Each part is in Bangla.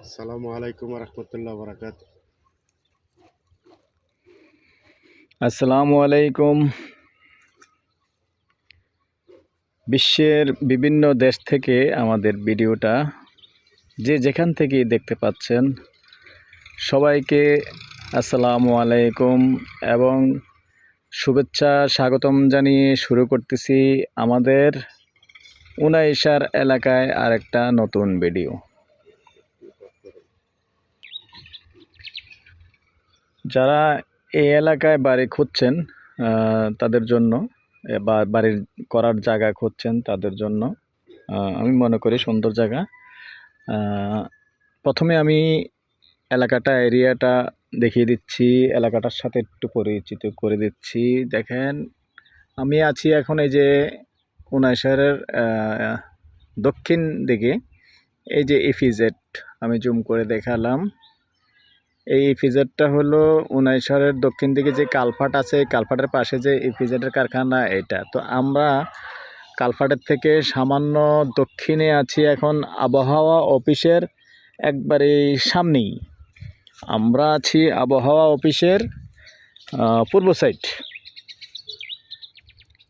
আসসালামু আলাইকুম রহমতুল্লাহ বরাকাত। আসসালামু আলাইকুম। বিশ্বের বিভিন্ন দেশ থেকে আমাদের ভিডিওটা যে যেখান থেকেই দেখতে পাচ্ছেন সবাইকে আসসালামু আলাইকুম এবং শুভেচ্ছা স্বাগতম জানিয়ে শুরু করতেছি আমাদের উনাইশার এলাকায় আরেকটা নতুন ভিডিও। যারা এই এলাকায় বাড়ি খুঁজছেন তাদের জন্য বা বাড়ির করার জায়গা খুঁজছেন তাদের জন্য আমি মনে করি সুন্দর জায়গা। প্রথমে আমি এরিয়াটা দেখিয়ে দিচ্ছি, এলাকাটার সাথে একটু পরিচিত করে দিচ্ছি। দেখেন, আমি আছি এখন এই যে উনাইশারের দক্ষিণ দিকে, এই যে ইপিজেড আমি জুম করে দেখালাম। এই ইপিজেডটা হলো উনাইশারের দক্ষিণ দিকে যে কালভার্ট আছে, কালভার্টের পাশে যে ইপিজেডের কারখানা এটা। তো আমরা কালভার্টের থেকে সামান্য দক্ষিণে আছি এখন আবহাওয়া অফিসের একবারে সামনেই। আমরা আছি আবহাওয়া অফিসের পূর্ব সাইড।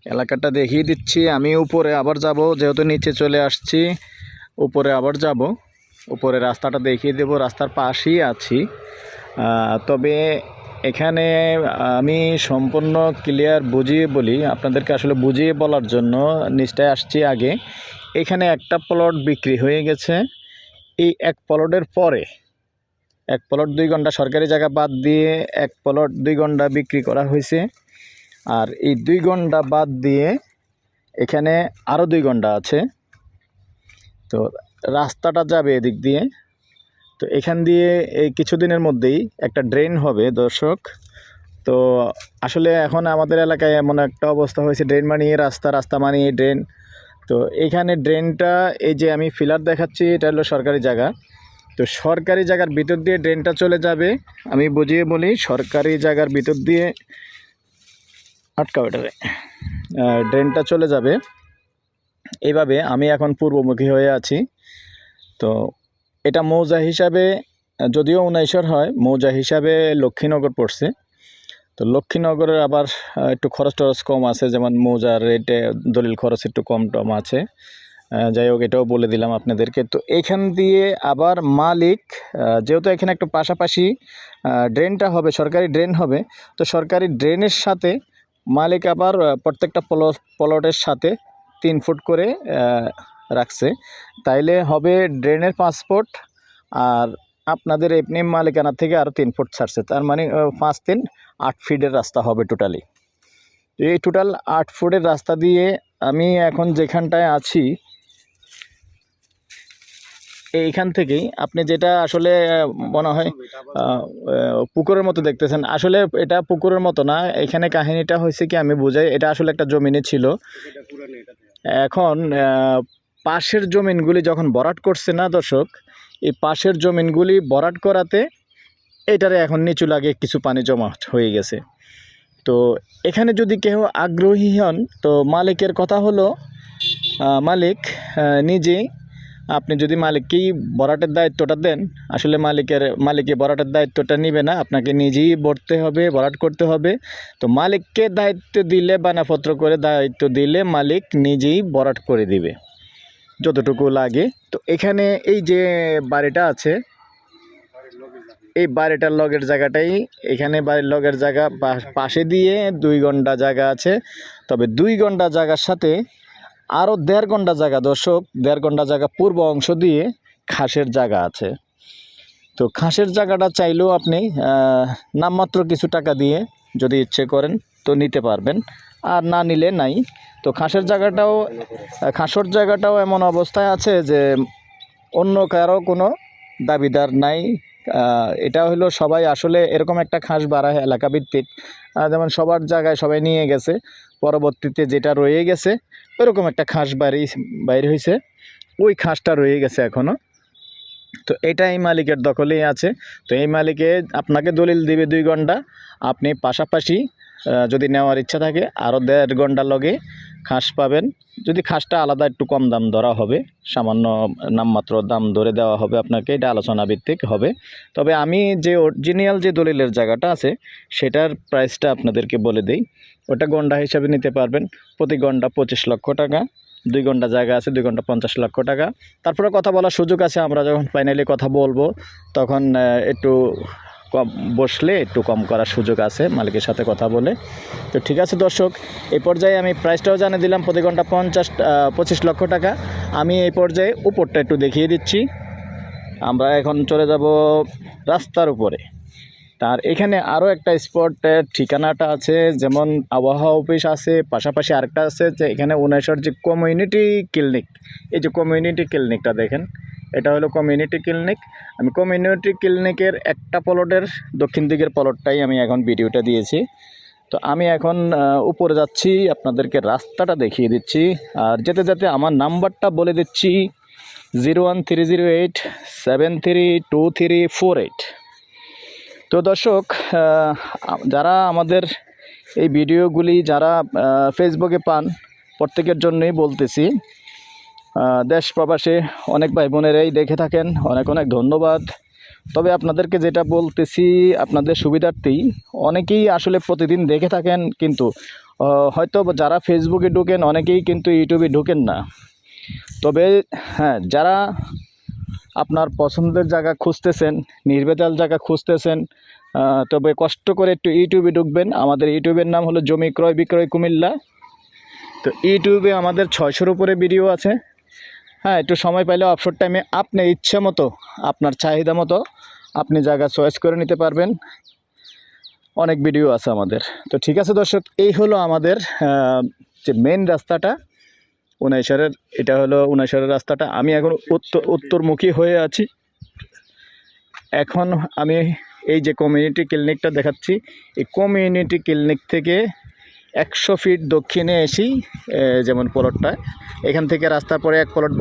এলাকাটা দেখিয়ে দিচ্ছি। আমি উপরে আবার যাব, যেহেতু নিচে চলে আসছি উপরে আবার যাব। উপরে রাস্তাটা দেখিয়ে দেব, রাস্তার পাশেই আছি। তবে এখানে আমি সম্পূর্ণ ক্লিয়ার বুঝিয়ে বলি, আপনাদেরকে আসলে বুঝিয়ে বলার জন্য নিচটায় আসছি আগে। এখানে একটা প্লট বিক্রি হয়ে গেছে। এই এক প্লটের পরে এক প্লট 2 ঘন্টা সরকারি জায়গা বাদ দিয়ে এক প্লট 2 ঘন্টা বিক্রি করা হয়েছে। আর এই 2 ঘন্টা বাদ দিয়ে এখানে আরও 2 ঘন্টা আছে। তো রাস্তাটা যাবে এদিক দিয়ে। তো এখান দিয়ে এই কিছুদিনের মধ্যেই একটা ড্রেন হবে দর্শক। তো আসলে এখন আমাদের এলাকায় এমন একটা অবস্থা হয়েছে, ড্রেন মানিয়ে রাস্তা, রাস্তা মানিয়ে ড্রেন। তো এখানে ড্রেনটা, এই যে আমি ফিলার দেখাচ্ছি, এটা হলো সরকারি জায়গা। তো সরকারি জায়গার ভিতর দিয়ে ড্রেনটা চলে যাবে। আমি বুঝিয়ে বলি, সরকারি জায়গার ভিতর দিয়ে ড্রেনটা চলে যাবে এইভাবে। আমি এখন পূর্বমুখী হয়ে আছি। তো এটা মৌজা হিসাবে, যদিও উনাইশার হয়, মৌজা হিসাবে লক্ষ্মীনগর পড়ছে। তো লক্ষ্মীনগরের আবার একটু খরচ টরচ কম আছে, যেমন মৌজার রেটে দলিল খরচ একটু কম টম আছে। যাই হোক, এটাও বলে দিলাম আপনাদেরকে। তো এখান দিয়ে আবার মালিক, যেহেতু এখানে একটু পাশাপাশি ড্রেনটা হবে, সরকারি ড্রেন হবে। তো সরকারি ড্রেনের সাথে মালিক আবার প্রত্যেকটা প্লটের সাথে 3 ফুট করে রাখছে। তাইলে হবে ড্রেনের 5 ফুট, আর আপনাদের এমনি মালিকানা থেকে আরও 3 ফুট ছাড়ছে। তার মানে 5 3 8 ফিটের রাস্তা হবে টোটালি। এই টোটাল 8 ফুটের রাস্তা দিয়ে আমি এখন যেখানটায় আছি, এইখান থেকেই আপনি যেটা আসলে মনে হয় পুকুরের মতো দেখতেছেন, আসলে এটা পুকুরের মতো না। এখানে কাহিনীটা হয়েছে কি, আমি বুঝাই। এটা আসলে একটা জমিনে ছিল। এখন পাশের জমিনগুলি যখন ভরাট করছে না দর্শক, এই পাশের জমিনগুলি ভরাট করাতে এটারে এখন নিচু লাগে, কিছু পানি জমা হয়ে গেছে। তো এখানে যদি কেউ আগ্রহী হন, তো মালিকের কথা হলো, মালিক নিজেই, আপনি যদি মালিককেই ভরাটের দায়িত্বটা দেন, আসলে মালিকে ভরাটের দায়িত্বটা নেবে না, আপনাকে নিজেই ভরতে হবে, ভরাট করতে হবে। তো মালিককে দায়িত্ব দিলে, বানাপত্র করে দায়িত্ব দিলে মালিক নিজেই ভরাট করে দিবে যতটুকু লাগে। তো এখানে এই যে বাড়িটা আছে, এই বাড়িটার লগের জায়গাটাই, এখানে বাড়ির লগের জায়গা পাশে দিয়ে 2 ঘন্টা জায়গা আছে। তবে 2 ঘন্টা জায়গার সাথে আরও 1.5 ঘন্টা জায়গা দর্শক, 1.5 ঘন্টা জায়গা পূর্ব অংশ দিয়ে খাসের জায়গা আছে। তো খাসের জায়গাটা চাইলেও আপনি নামমাত্র কিছু টাকা দিয়ে যদি ইচ্ছে করেন তো নিতে পারবেন, আর না নিলে নাই। তো খাসের জায়গাটাও এমন অবস্থায় আছে যে অন্য কারো কোনো দাবিদার নাই। এটা হলো সবাই আসলে এরকম একটা খাস বাড়ায় এলাকাভিত্তিক, যেমন সবার জায়গায় সবাই নিয়ে গেছে, পরবর্তীতে যেটা রয়ে গেছে ওইরকম একটা খাস বাইরে হয়েছে, ওই খাসটা রয়ে গেছে এখনও। তো এটা এই মালিকের দখলেই আছে। তো এই মালিকে আপনাকে দলিল দিবে 2 ঘন্টা, আপনি পাশাপাশি যদি নেওয়ার ইচ্ছা থাকে আরও 1.5 ঘন্টা লগে খাস পাবেন। যদি খাসটা আলাদা একটু কম দাম ধরা হবে, সামান্য নামমাত্র দাম ধরে দেওয়া হবে আপনাকে, এটা আলোচনা ভিত্তিক হবে। তবে আমি যে অরিজিনাল যে দলিলের জায়গাটা আছে সেটার প্রাইসটা আপনাদেরকে বলে দিই। ওটা গন্ডা হিসাবে নিতে পারবেন, প্রতি গন্ডা 25 লক্ষ টাকা। 2 গন্ডা জায়গা আছে, 2 গন্ডা 50 লক্ষ টাকা। তারপরে কথা বলার সুযোগ আছে, আমরা যখন ফাইনালি কথা বলবো তখন একটু কম বসলে একটু কম করার সুযোগ আছে মালিকের সাথে কথা বলে। তো ঠিক আছে দর্শক, এই পর্যায়ে আমি প্রাইসটাও জানিয়ে দিলাম, প্রতি ঘন্টা 25 লক্ষ টাকা। আমি এই পর্যায়ে উপরটা একটু দেখিয়ে দিচ্ছি। আমরা এখন চলে যাব রাস্তার উপরে। তার এখানে আরও একটা স্পটের ঠিকানাটা আছে, যেমন আবহাওয়া অফিস আছে, পাশাপাশি আরেকটা আছে যে এখানে 19 যে কমিউনিটি ক্লিনিক। এই যে কমিউনিটি ক্লিনিকটা দেখেন, এটা হলো কমিউনিটি ক্লিনিক। আমি কমিউনিটি ক্লিনিকের একটা প্লটের দক্ষিণ দিকের প্লটটাই আমি এখন ভিডিওটা দিয়েছি। তো আমি এখন উপরে যাচ্ছি, আপনাদেরকে রাস্তাটা দেখিয়ে দিচ্ছি। আর যেতে যেতে আমার নাম্বারটা বলে দিচ্ছি, 01308732348। তো দর্শক, যারা আমাদের এই ভিডিওগুলি যারা ফেসবুকে পান, প্রত্যেকের জন্যই বলতেছি, দেশ প্রবাসে অনেক ভাই বোনেরাই দেখে থাকেন, অনেক অনেক ধন্যবাদ। তবে আপনাদেরকে যেটা বলতেছি, আপনাদের সুবিধার্থেই অনেকেই আসলে প্রতিদিন দেখে থাকেন, কিন্তু হয়তো যারা ফেসবুকে ঢুকেন অনেকেই কিন্তু ইউটিউবে ঢুকেন না। তবে হ্যাঁ, যারা আপনার পছন্দের জায়গা খুঁজতেছেন, নির্ভেজাল জায়গা খুঁজতেছেন, তবে কষ্ট করে একটু ইউটিউবে ঢুকবেন। আমাদের ইউটিউবের নাম হলো জমি ক্রয় বিক্রয় কুমিল্লা। তো ইউটিউবে আমাদের 600-এর উপরে ভিডিও আছে। হ্যাঁ, একটু সময় পাইলে অবসর টাইমে আপনি ইচ্ছে মতো, আপনার চাহিদা মতো আপনি জায়গা চয়েস করে নিতে পারবেন। অনেক ভিডিও আছে আমাদের। তো ঠিক আছে দর্শক, এই হলো আমাদের যে মেন রাস্তাটা 19-এর, এটা হলো 19-এর রাস্তাটা। আমি এখন উত্তরমুখী হয়ে আছি। এখন আমি এই যে কমিউনিটি ক্লিনিকটা দেখাচ্ছি, এই কমিউনিটি ক্লিনিক থেকে 100 ফিট দক্ষিণে এসেই যেমন প্লটটা, এখান থেকে রাস্তার পরে এক প্লট